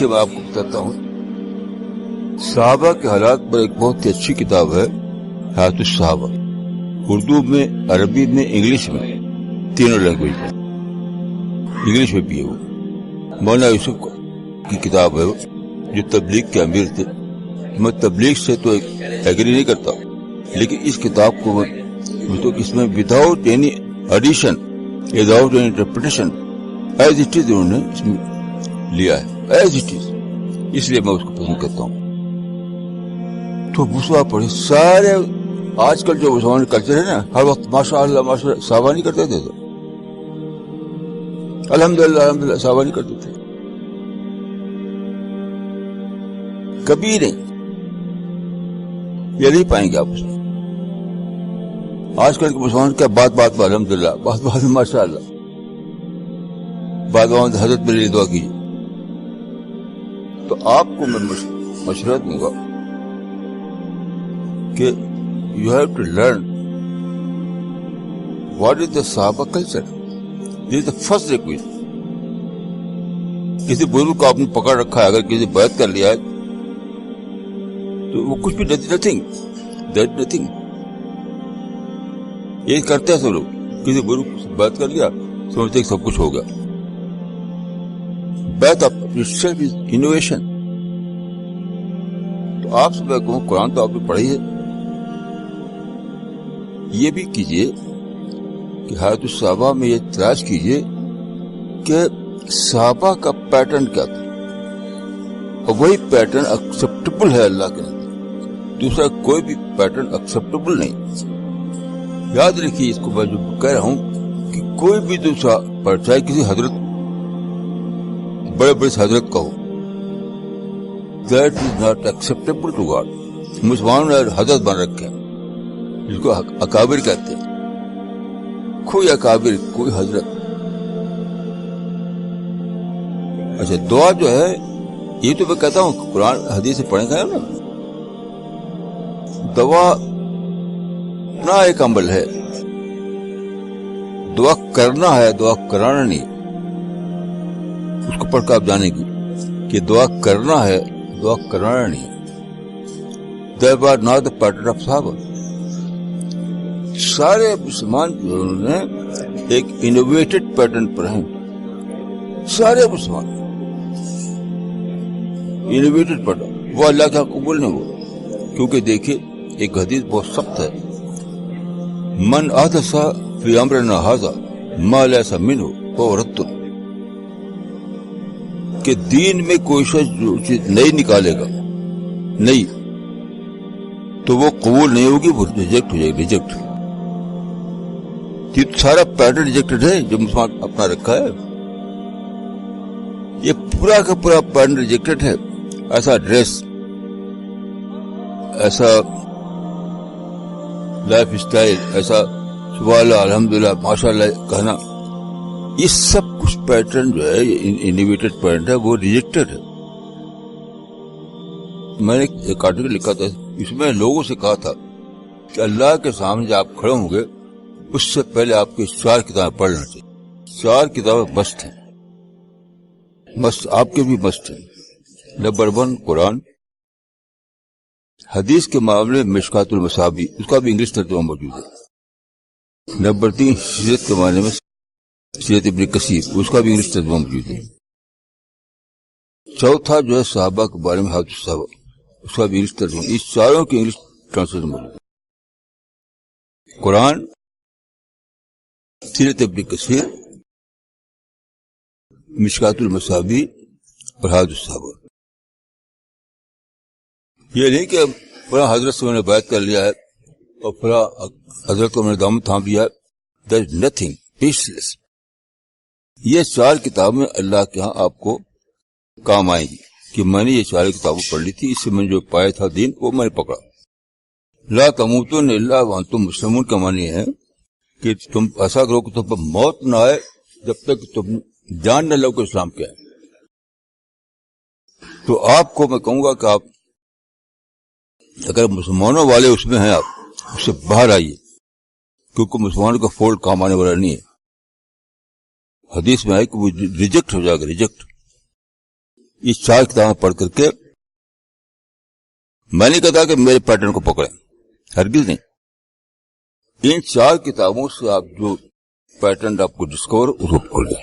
دیکھیے میں آپ کو بتاتا ہوں، صحابہ کے حالات پر ایک بہت ہی اچھی کتاب ہے حیات الصحابہ، اردو میں، عربی میں، انگلش میں، تینوں لینگویج میں، انگلش میں بھی ہے وہ۔ مولانا یوسف کی کتاب ہے وہ، جو تبلیغ کے امیر تھے۔ میں تبلیغ سے تو ایگری نہیں کرتا، لیکن اس کتاب کو تو اس میں without any addition, without any interpretation, as it is انہوں نے اس میں لیا ہے، ایز اٹ از، اس لیے میں اس کو پسند کرتا ہوں۔ تو مسوا پڑھے سارے، آج کل جو مسلمان کلچر ہے نا، ہر وقت ماشاء اللہ ماشاء اللہ، صحابہ نہیں کرتے تھے تو الحمدللہ الحمدللہ صحابہ نہیں کرتے تھے، کبھی نہیں، یہ نہیں پائیں گے آپ اسے۔ آج کل کے مسلمان کیا بات بات میں الحمدللہ، بات بات میں ماشاء اللہ، بات بات حضرت میرے لیے دعا کیجیے۔ تو آپ کو میں مشورہ دوں گا کہ you have to learn what is the صحابہ culture, this is the first requisite. کسی بزرگ کو آپ نے پکڑ رکھا ہے، اگر کسی بیعت کر لیا ہے تو وہ کچھ بھی نتھنگ، یہ کرتے ہیں سب لوگ، کسی بزرگ سے بیعت کر لیا سمجھتے کہ سب کچھ ہو گیا۔ بیعت اٹسیلف از انوویشن۔ تو آپ سے میں کہوں، قرآن تو آپ نے پڑھی ہے، یہ بھی کیجئے کہ حیات الصحابہ میں یہ تلاش کیجئے کہ صحابہ کا پیٹرن کیا تھا، اور وہی پیٹرن ایکسپٹیبل ہے اللہ کے نزدیک، دوسرا کوئی بھی پیٹرن ایکسپٹیبل نہیں۔ یاد رکھیے اس کو، میں جو کہہ رہا ہوں کہ کوئی بھی دوسرا، چاہے کسی حضرت، بڑے بڑے حضرت کا ہو، that is not acceptable to God. مسلمانوں نے حضرت بن رکھے ہیں جس کو اکابر کہتے ہیں، کوئی اکابر، کوئی حضرت۔ اچھا، دعا جو ہے، یہ تو میں کہتا ہوں قرآن حدیث سے پڑھیں گے نا، دعا نہ ایک عمل ہے، دعا کرنا ہے، دعا کرانا نہیں۔ اس کو پڑھ کر آپ جانیں گے کہ دعا کرنا ہے، دعا کرانا نہیں۔ They were not the pattern of صحابہ۔ سارے مسلمان جو نے ایک انوویٹڈ پیٹرن پر ہیں، سارے مسلمان انوویٹڈ پیٹرن، وہ اللہ کا قبول نہیں ہوا۔ کیونکہ دیکھیے ایک حدیث بہت سخت ہے، من احدث فی امرنا ھذا ما لیس منہ فہو رد، کہ دین میں کوئی شخص جو چیز نئی نکالے گا، نئی، تو وہ قبول نہیں ہوگی، وہ ریجیکٹ ہو جائے گی، ریجیکٹ۔ یہ سارا پیٹرن ریجیکٹڈ ہے جو مسلمان اپنا رکھا ہے، یہ پورا کا پورا پیٹرن ریجیکٹڈ ہے۔ ایسا ڈریس، ایسا لائف اسٹائل، ایسا سبحان اللہ الحمدللہ ماشاء اللہ کہنا، یہ سب کچھ پیٹرن جو ہے، انوویٹڈ پیٹرن ہے، وہ ریجیکٹڈ ہے۔ میں نے ایک آرٹیکل لکھا تھا، اس میں لوگوں سے کہا تھا کہ اللہ کے سامنے جب آپ کھڑے ہوں گے، اس سے پہلے آپ کی 4 کتابیں پڑھنا چاہیے۔ 4 کتابیں مست ہیں، مست، آپ کے بھی مست ہیں۔ نمبر 1 قرآن، حدیث کے معاملے میں مشکات المصابیح، اس کا بھی انگلش ترجمہ موجود ہے۔ نمبر 3 سیرت کے معنی میں سیرت ابن کثیر، اس کا بھی انگلش ترجمہ موجود ہے۔ چوتھا جو ہے صحابہ کے بارے میں حیات الصحابہ، اس کا بھی انگلش ترجمہ، اس چاروں کے انگلش ٹرانسلیشن موجود ہے۔ قرآن، سیرت ابن کثیر، مشکات المصابیح اور حیات الصحابہ۔ یہ نہیں کہ فلاں حضرت سے میں نے بیعت کر لیا ہے اور فلاں حضرت کو میں نے دامن تھام لیا ہے، there is nothing peaceless۔ یہ 4 کتابیں اللہ کے ہاں آپ کو کام آئیں گی کہ میں نے یہ 4 کتابیں پڑھ لی تھی، اس سے میں نے جو پایا تھا دین وہ میں نے پکڑا۔ لا تموتن الا وانتم مسلمون کا معنی ہے کہ تم ایسا کرو کہ تم پر موت نہ آئے جب تک تم جان نہ لو کہ اسلام کیا ہے۔ تو آپ کو میں کہوں گا کہ آپ اگر مسلمانوں والے اس میں ہیں، آپ اس سے باہر آئیے، کیونکہ مسلمانوں کا فولڈ کام آنے والا نہیں ہے۔ حدیث میں ہے کہ وہ ریجیکٹ ہو جائے گا، ریجیکٹ۔ یہ 4 کتابیں پڑھ کر کے میں نہیں کہتا کہ میرے پیٹرن کو پکڑیں، ہرگز نہیں، ان 4 کتابوں سے آپ جو پیٹرن آپ کو ڈسکور اس کو پکڑ لیں۔